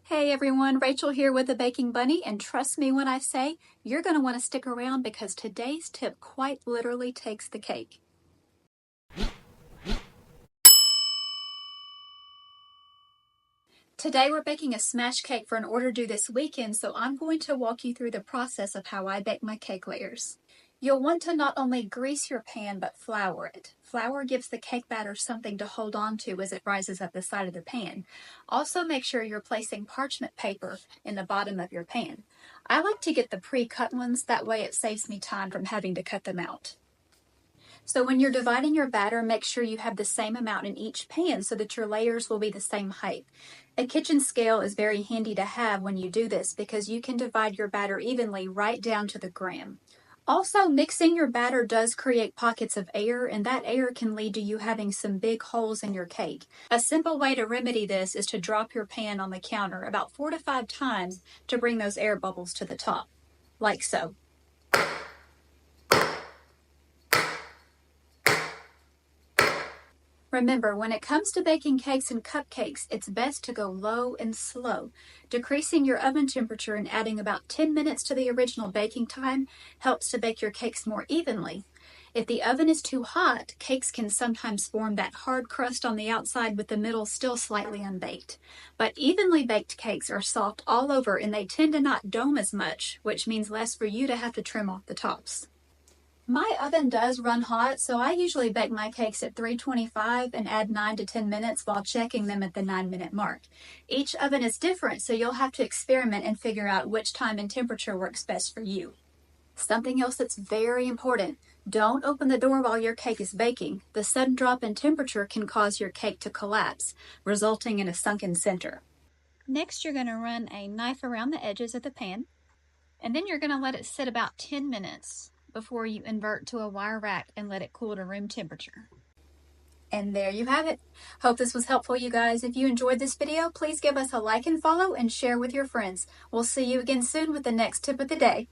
Hey everyone, Rachel here with the Baking Bunny, and trust me when I say you're going to want to stick around because today's tip quite literally takes the cake. Today we're baking a smash cake for an order due this weekend, so I'm going to walk you through the process of how I bake my cake layers. You'll want to not only grease your pan, but flour it. Flour gives the cake batter something to hold on to as it rises up the side of the pan. Also make sure you're placing parchment paper in the bottom of your pan. I like to get the pre-cut ones, that way it saves me time from having to cut them out. So when you're dividing your batter, make sure you have the same amount in each pan so that your layers will be the same height. A kitchen scale is very handy to have when you do this because you can divide your batter evenly right down to the gram. Also, mixing your batter does create pockets of air, and that air can lead to you having some big holes in your cake. A simple way to remedy this is to drop your pan on the counter about 4 to 5 times to bring those air bubbles to the top, like so. Remember, when it comes to baking cakes and cupcakes, it's best to go low and slow. Decreasing your oven temperature and adding about 10 minutes to the original baking time helps to bake your cakes more evenly. If the oven is too hot, cakes can sometimes form that hard crust on the outside with the middle still slightly unbaked. But evenly baked cakes are soft all over and they tend to not dome as much, which means less for you to have to trim off the tops. My oven does run hot, so I usually bake my cakes at 325 and add 9 to 10 minutes while checking them at the 9-minute mark. Each oven is different, so you'll have to experiment and figure out which time and temperature works best for you. Something else that's very important, don't open the door while your cake is baking. The sudden drop in temperature can cause your cake to collapse, resulting in a sunken center. Next, you're going to run a knife around the edges of the pan, and then you're going to let it sit about 10 minutes before you invert to a wire rack and let it cool to room temperature. And there you have it. Hope this was helpful, you guys. If you enjoyed this video, please give us a like and follow and share with your friends. We'll see you again soon with the next tip of the day.